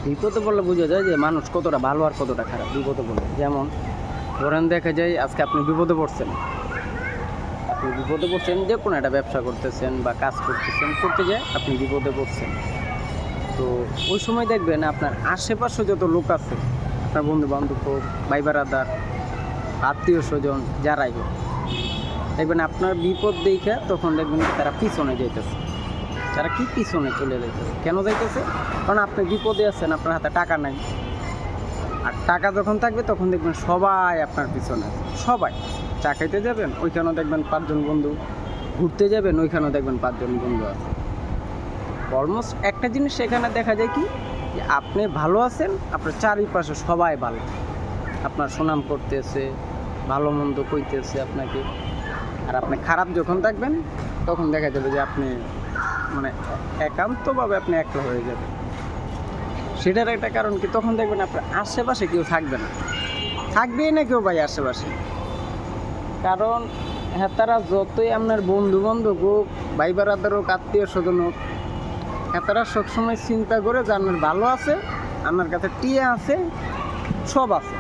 বিপদে পড়লে বোঝা যায় যে মানুষ কতটা ভালো আর কতটা খারাপ। বিপদে পড়লে যেমন ধরেন দেখা যায় আজকে আপনি বিপদে পড়ছেন, যে কোনো একটা ব্যবসা করতেছেন বা কাজ করতেছেন, করতে যায় আপনি বিপদে পড়ছেন। তো ওই সময় দেখবেন আপনার আশেপাশে যত লোক আছে, আপনার বন্ধু বান্ধব হোক, ভাই বেড়াদার, আত্মীয় স্বজন, যারাই হোক, দেখবেন আপনার বিপদ দেখে তখন দেখবেন তারা পিছনে যাইতেছে। তারা কি পিছনে চলে যাইতেছে? কেন যাইতেছে? কারণ আপনি বিপদে আছেন, আপনার হাতে টাকা নাই। আর টাকা যখন থাকবে তখন দেখবেন সবাই আপনার পিছনে আছে। সবাই চা খাইতে যাবেন, ওইখানেও দেখবেন 5 জন বন্ধু, ঘুরতে যাবেন, ওইখানেও দেখবেন 5 জন বন্ধু আছে। অলমোস্ট একটা জিনিস সেখানে দেখা যায় কি, যে আপনি ভালো আছেন, আপনার চারিপাশে সবাই ভালো, আপনার সুনাম করতেছে, ভালো মন্দ কইতেছে আপনাকে। আর আপনি খারাপ যখন থাকবেন তখন দেখা যাবে যে আপনি মানে একান্তভাবে আপনি একলা হয়ে যাবেন। সেটার একটা কারণ কি, তখন দেখবেন আপনার আশেপাশে কেউ থাকবে না, থাকবেই না কেউ ভাই আশেপাশে। কারণ হ্যাঁ, তারা যতই আপনার বন্ধু বান্ধব হোক, ভাই বেড়াদার হোক, আত্মীয় স্বজন হোক, হ্যাঁ তারা সবসময় চিন্তা করে যে আপনার ভালো আছে, আপনার কাছে টিয়া আছে, সব আছে,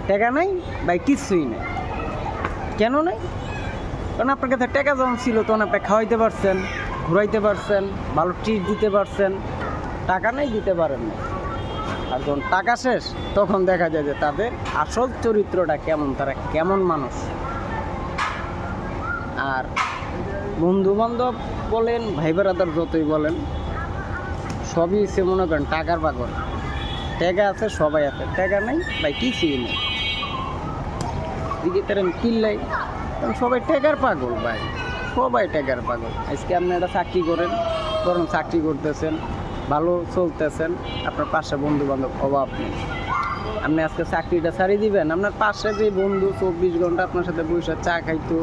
টাকা নাই ভাই, কিছুই নেই। কেন নাই? কারণ আপনার কাছে টাকা যখন ছিল তখন আপনি খাওয়াইতে পারছেন, ঘুরাইতে পারছেন, ভালো ট্রিট দিতে পারছেন। টাকা নেই, দিতে পারেন না। আর যখন টাকা শেষ তখন দেখা যায় যে তাদের আসল চরিত্রটা কেমন, তারা কেমন মানুষ। আর বন্ধু বান্ধব বলেন, ভাই বেড়াদার যতই বলেন, সবই সে মনে করেন টাকার পাগল। টাকা আছে, সবাই আছে, টাকা নেই ভাই, কিছুই নেই। দিকে তারা কিল্লাই, কারণ সবাই টাকার পাগল ভাই, সবাই টাকার পাগল। আজকে আপনি একটা চাকরি করেন, ধরুন চাকরি করতেছেন, ভালো চলতেছেন, আপনার পাশে বন্ধু বান্ধব অভাব নেই। আপনি আজকে চাকরিটা ছাড়িয়ে দিবেন, আপনার পাশে যে বন্ধু 24 ঘন্টা আপনার সাথে বসে চা খাইতো,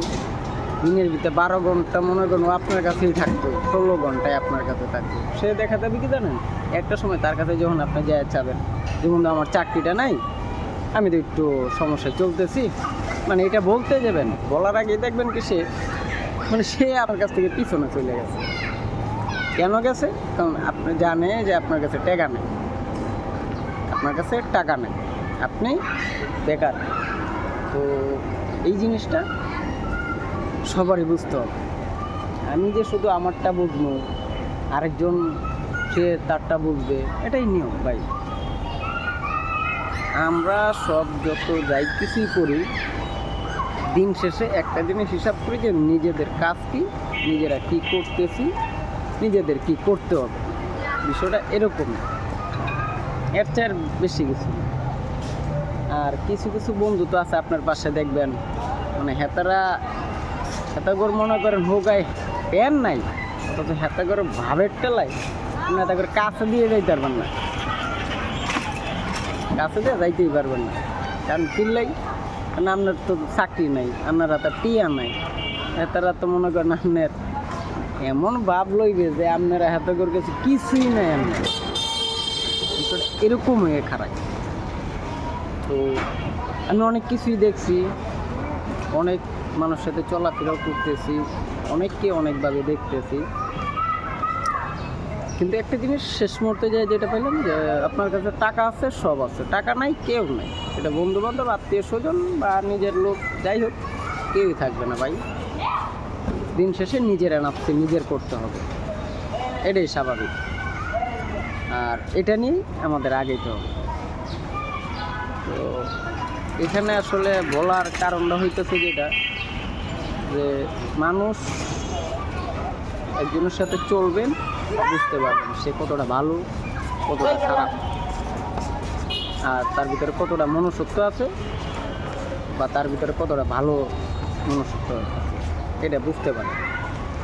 দিনের ভিতরে 12 ঘন্টা মনে করেন আপনার কাছেই থাকতো, 16 ঘন্টায় আপনার কাছে থাকতো, সে দেখা যাবে কি জানেন, একটা সময় তার কাছে যখন আপনি যায় চাবেন, যেমন আমার চাকরিটা নাই, আমি তো একটু সমস্যায় চলতেছি, মানে এটা বলতে যাবেন, বলার আগে দেখবেন কি সে মানে সে আপনার কাছ থেকে পিছনে চলে গেছে। কেন গেছে? কারণ আপনি জানে যে আপনার কাছে টাকা নেই, আপনার কাছে টাকা নেই, আপনি বেকার। তো এই জিনিসটা সবারই বুঝতে হবে। আমি যে শুধু আমারটা বুঝবো, আরেকজন সে তারটা বুঝবে, এটাই নিয়ম ভাই। আমরা সব যত যাই কিছুই করি, দিন শেষে একটা জিনিস হিসাব করি যে নিজেদের কাজ কি, নিজেরা কি করতেছি, নিজেদের কি করতে হবে। বিষয়টা এরকম, এর চেয়ে বেশি কিছু। আর কিছু কিছু বন্ধু তো আছে আপনার পাশে দেখবেন, মানে হেতাগর মনে করেন হোগায় প্যান নাই, অথচ হেতাগর ভাবের টেলাই আপনি হেতাগর কাছে দিয়ে যাইতে পারবেন না, কাছে দিয়ে যাইতেই পারবেন না। কারণ কিনলাই, কারণ আপনার তো চাকরি নাই, আপনার হাতে টিয়া নাই, হেতারা তো মনে করেন আপনার এমন ভাব লইবে যে আপনারা হেতাগর কাছে কিছুই নাই। আপনার এরকম হয়ে খারাপ। তো আমি অনেক কিছুই দেখছি, অনেক মানুষের সাথে চলাফেরাও করতেছি, অনেককে অনেকভাবে দেখতেছি, কিন্তু একটা জিনিস শেষ মুহূর্তে যায় যেটা পেলাম, যে আপনার কাছে টাকা আছে, সব আছে, টাকা নাই কেউ নেই। সেটা বন্ধু বান্ধব, আত্মীয় স্বজন বা নিজের লোক, যাই হোক, কেউই থাকবে না ভাই। দিন শেষে নিজেরা নাপছে, নিজের করতে হবে, এটাই স্বাভাবিক। আর এটা নিয়েই আমাদের আগাইতে হবে। তো এখানে আসলে বলার কারণটা হইতেছে যেটা, যে মানুষ একজনের সাথে চলবেন, বুঝতে পারবেন সে কতটা ভালো, কতটা খারাপ, আর তার ভিতরে কতটা মনুষ্যত্ব আছে, বা তার ভিতরে কতটা ভালো মনুষ্যত্ব আছে, এটা বুঝতে পারবেন।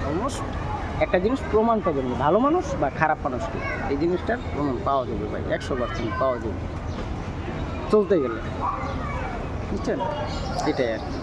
অলমোস্ট একটা জিনিস প্রমাণ পাবেন, ভালো মানুষ বা খারাপ মানুষকে, এই জিনিসটার প্রমাণ পাওয়া যাবে ভাই, 100% পাওয়া যাবে চলতে গেলে, বুঝছেন? এটাই আর কি।